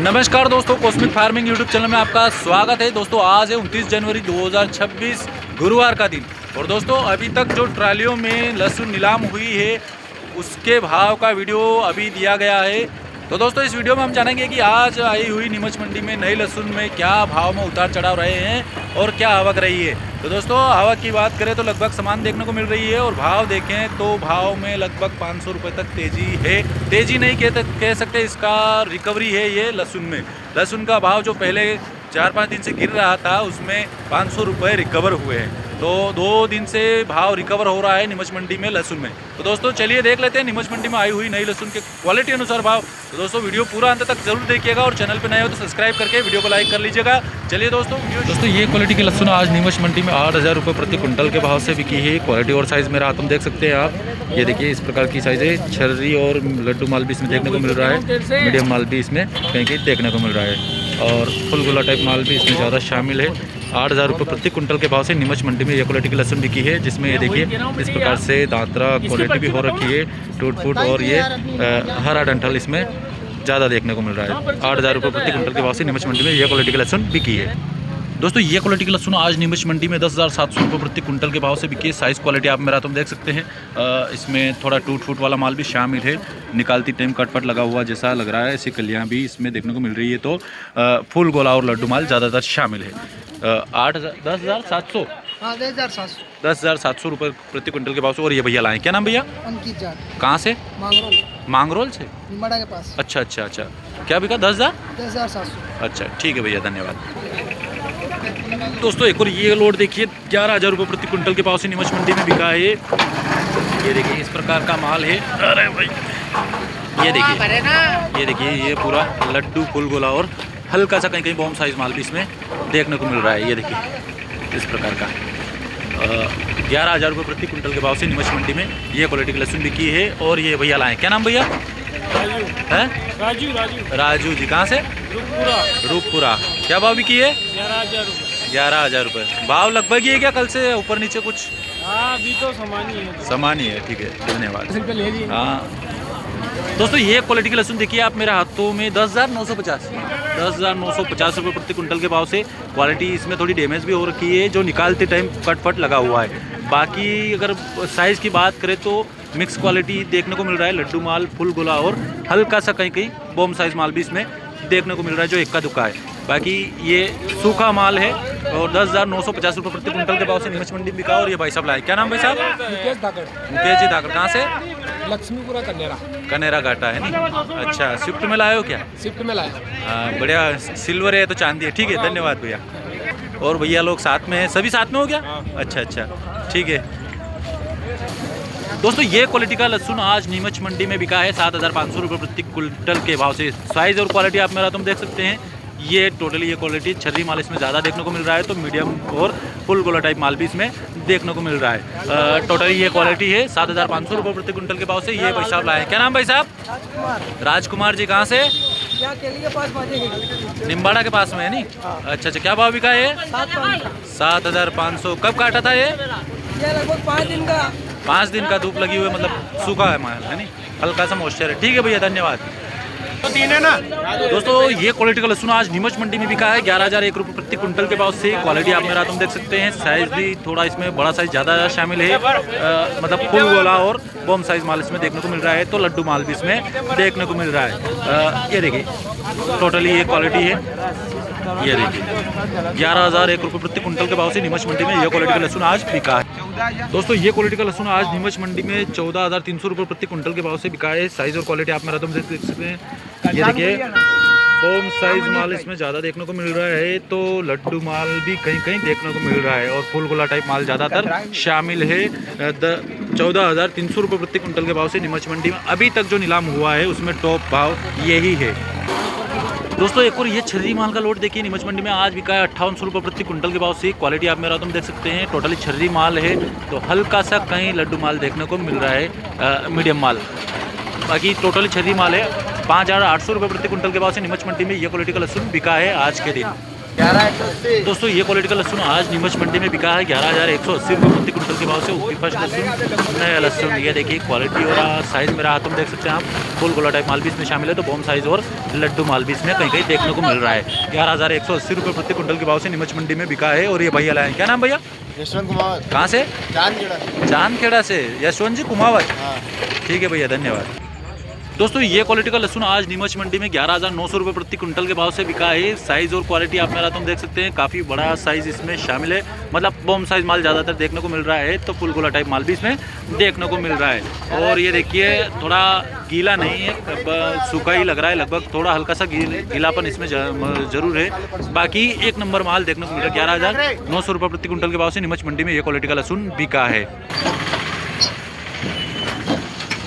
नमस्कार दोस्तों, cosmic farming YouTube channel में आपका स्वागत है। दोस्तों आज है 29 जनवरी 2026 गुरुवार का दिन। और दोस्तों अभी तक जो ट्रालियों में लहसुन नीलाम हुई है उसके भाव का वीडियो अभी दिया गया है। तो दोस्तों इस वीडियो में हम जानेंगे कि आज आई हुई नीमच मंडी में नई लहसुन में क्या भाव में उतार चढ़ाव रहे हैं और क्या आवक रही है। तो दोस्तों आवक की बात करें तो लगभग समान देखने को मिल रही है और भाव देखें तो भाव में लगभग 500 रुपये तक तेज़ी है। तेज़ी नहीं कह सकते, इसका रिकवरी है ये लहसुन में। लहसुन का भाव जो पहले 4-5 दिन से गिर रहा था उसमें 500 रुपये रिकवर हुए हैं। तो 2 दिन से भाव रिकवर हो रहा है नीमच मंडी में लहसुन में। तो दोस्तों चलिए देख लेते हैं नीमच मंडी में आई हुई नई लहसुन के क्वालिटी अनुसार भाव। तो दोस्तों वीडियो पूरा अंत तक जरूर देखिएगा और चैनल पे नए हो तो सब्सक्राइब करके वीडियो को लाइक कर लीजिएगा। चलिए दोस्तों ये क्वालिटी की लहसुन आज नीमच मंडी में 8,000 रुपये प्रति क्विंटल के भाव से बिकी है। क्वालिटी और साइज़ मेरा तुम देख सकते हैं आप। ये देखिए इस प्रकार की साइज़ है। छर्री और लड्डू माल भी इसमें देखने को मिल रहा है। मीडियम माल भी इसमें कहीं कहीं देखने को मिल रहा है और फुल गोला टाइप माल भी इसमें ज़्यादा शामिल है। 8,000 रुपये प्रति क्विंटल के भाव से नीमच मंडी में ये क्वालिटी की लहसुन बिकी है, जिसमें ये देखिए इस प्रकार से दांतरा क्वालिटी भी हो रखी है, टूट फूट और ये हरा डंठल इसमें ज़्यादा देखने को मिल रहा है। 8,000 रुपये प्रति क्विंटल के भाव से नीमच मंडी में ये क्वालिटी की लहसुन बिकी है। दोस्तों ये क्वालिटी की लहसुन आज नीमच मंडी में 10,700 रुपये प्रति क्विंटल के भाव से बिकी है। साइज़ क्वालिटी आप मेरा तुम देख सकते हैं। इसमें थोड़ा टूट फूट वाला माल भी शामिल है। निकालती टाइम कटपट लगा हुआ जैसा लग रहा है, ऐसी कलियाँ भी इसमें देखने को मिल रही है। तो फुल गोला और लड्डू माल ज़्यादातर शामिल है। 10,700 10,700 रुपये प्रति क्विंटल के भाव से। और ये भैया लाए, क्या नाम भैया? अंकित जाट। कहाँ से? मांगरोल से। निमाड़ा के पास। अच्छा, क्या बिका? 10,700। अच्छा ठीक है भैया, धन्यवाद। दोस्तों एक और ये लोड देखिए 11,000 रुपये प्रति क्विंटल के भाव से नीमच मंडी में बिका है। ये देखिए इस प्रकार का माल है। अरे भाई ये देखिए ये पूरा लड्डू फुल गोला और हल्का सा कहीं कहीं बॉम्ब साइज माल भी इसमें देखने को मिल रहा है। ये देखिए इस प्रकार का 11,000 रुपये प्रति क्विंटल के भाव से नीमच मंडी में ये क्वालिटी की लहसुन बिकी है। और ये भैया लाए, क्या नाम भैया? राजू जी। कहाँ से? रूपपुरा। क्या भाव बिकी है? 11,000 रुपये। भाव लगभग ये क्या, कल से ऊपर नीचे कुछ? अभी तो समान ही है। ठीक है, धन्यवाद। हाँ दोस्तों ये क्वालिटी की लहसुन देखिए आप मेरे हाथों में 10,950 रुपये प्रति क्विंटल के भाव से। क्वालिटी इसमें थोड़ी डैमेज भी हो रखी है, जो निकालते टाइम कटफट लगा हुआ है। बाकी अगर साइज़ की बात करें तो मिक्स क्वालिटी देखने को मिल रहा है। लड्डू माल, फुल गोला और हल्का सा कहीं कहीं बॉम्ब साइज माल भी इसमें देखने को मिल रहा है, जो इक्का दुक्का है। बाकी ये सूखा माल है और 10,950 रुपये प्रति क्विंटल के भाव से नीमच मंडी बिका। और ये भाई साहब लाए, क्या नाम भाई साहब? मुकेश जी धाकड़। कहाँ से? लक्ष्मीपुरा कनेरा घाटा है नहीं? अच्छा, स्विफ्ट में लाए हो क्या? स्विफ्ट में लाया। बढ़िया, सिल्वर है तो चांदी है। ठीक है, धन्यवाद भैया। और भैया लोग साथ में हैं, सभी साथ में हो गया? अच्छा ठीक है। दोस्तों ये क्वालिटी का लहसुन आज नीमच मंडी में बिका है 7,500 रुपये प्रति क्विंटल के भाव से। साइज़ और क्वालिटी आप मेरा तुम देख सकते हैं। ये टोटली ये क्वालिटी छर्री माल इसमें ज़्यादा देखने को मिल रहा है, तो मीडियम और फुल गोला टाइप माल भी इसमें देखने को मिल रहा है। टोटली ये क्वालिटी है 7,500 रुपये प्रति क्विंटल के भाव से। ये भाई साहब लाए, क्या नाम भाई साहब? राजकुमार जी। कहाँ से? निम्बाड़ा के पास में है नहीं? अच्छा, क्या भाव बिका है? 7,500। कब काटा था ये? लगभग 5 दिन का धूप लगी हुई, मतलब सूखा है माल है नहीं, हल्का सा मॉइस्चर है। ठीक है भैया, धन्यवाद। दोस्तों ये क्वालिटी का लहसुन आज नीमच मंडी में बिका है 11,001 रुपये प्रति क्विंटल के भाव से। क्वालिटी आप मेरा तुम देख सकते हैं। साइज़ भी थोड़ा इसमें बड़ा साइज़ ज़्यादा शामिल है। मतलब फुल गोला और बॉम्ब साइज माल इसमें देखने को मिल रहा है, तो लड्डू माल भी इसमें देखने को मिल रहा है। ये देखिए टोटली ये क्वालिटी है। ये देखिए 11,001 रुपये प्रति क्विंटल के भाव से नीमच मंडी में ये क्वालिटी का लहसुन आज बिका है। दोस्तों ये क्वालिटी का लहसुन आज नीमच मंडी में 14,300 रुपये प्रति क्विंटल के भाव से बिका है। साइज़ और क्वालिटी आप मेरा तुम देख सकते हैं। ये देखिए बॉम्ब साइज माल इसमें ज़्यादा देखने को मिल रहा है, तो लड्डू माल भी कहीं कहीं देखने को मिल रहा है और फुल गोला टाइप माल ज़्यादातर शामिल है। 14,300 रुपये प्रति क्विंटल के भाव से नीमच मंडी में अभी तक जो नीलाम हुआ है उसमें टॉप भाव यही है। दोस्तों एक और ये छर्री माल का लोड देखिए नीमच मंडी में आज बिका है 5800 रुपये प्रति क्विंटल के भाव से। क्वालिटी आप मेरा तुम देख सकते हैं। टोटली छर्री माल है, तो हल्का सा कहीं लड्डू माल देखने को मिल रहा है, मीडियम माल। बाकी टोटली छर्री माल है। 5,800 रुपये प्रति क्विंटल के भाव से नीमच मंडी में ये क्वालिटी का लहसुन बिका है आज के दिन। दोस्तों ये क्वालिटी का लहसुन आज नीमच मंडी में बिका है 11,180 रुपये प्रति कुंटल के भाव से। ऊपी फर्स्ट लहसुन, नया लहसुन, ये देखिए क्वालिटी और साइज़ मेरा हाथों में देख सकते हैं आप। फुल गोला टाइप माल भी इसमें शामिल है, तो बॉम साइज़ और लड्डू माल भी इसमें कहीं कहीं देखने को मिल रहा है। 11,180 रुपये प्रति कुंटल के भाव से नीमच मंडी में बिका है। और ये भैया लाए, क्या नाम भैया? यशवंत कुमार। कहाँ से? चांदखेड़ा से यशवंत जी कुमावत। हाँ। ठीक है भैया, धन्यवाद। दोस्तों ये क्वालिटी का लहसुन आज नीमच मंडी में 11,900 रुपये प्रति कुंटल के भाव से बिका है। साइज़ और क्वालिटी आप मेरा तुम देख सकते हैं, काफ़ी बड़ा साइज़ इसमें शामिल है। मतलब बॉम साइज़ माल ज़्यादातर देखने को मिल रहा है, तो फुल गोला टाइप माल भी इसमें देखने को मिल रहा है। और ये देखिए थोड़ा गीला नहीं है, सूखा ही लग रहा है लगभग, थोड़ा हल्का सा गीलापन इसमें जरूर है। बाकी एक नंबर माल देखने को मिल रहा है। 11,900 रुपये प्रति कुंटल के भाव से नीमच मंडी में ये क्वालिटी का लहसुन बिका है।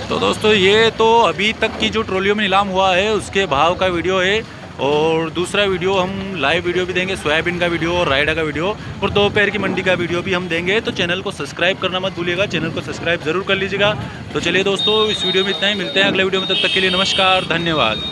तो दोस्तों ये तो अभी तक की जो ट्रॉलियों में नीलाम हुआ है उसके भाव का वीडियो है। और दूसरा वीडियो हम लाइव वीडियो भी देंगे, सोयाबीन का वीडियो और रायडा का वीडियो और दोपहर की मंडी का वीडियो भी हम देंगे। तो चैनल को सब्सक्राइब करना मत भूलिएगा, चैनल को सब्सक्राइब जरूर कर लीजिएगा। तो चलिए दोस्तों इस वीडियो में इतना ही, मिलते हैं अगले वीडियो में, तब तक के लिए नमस्कार, धन्यवाद।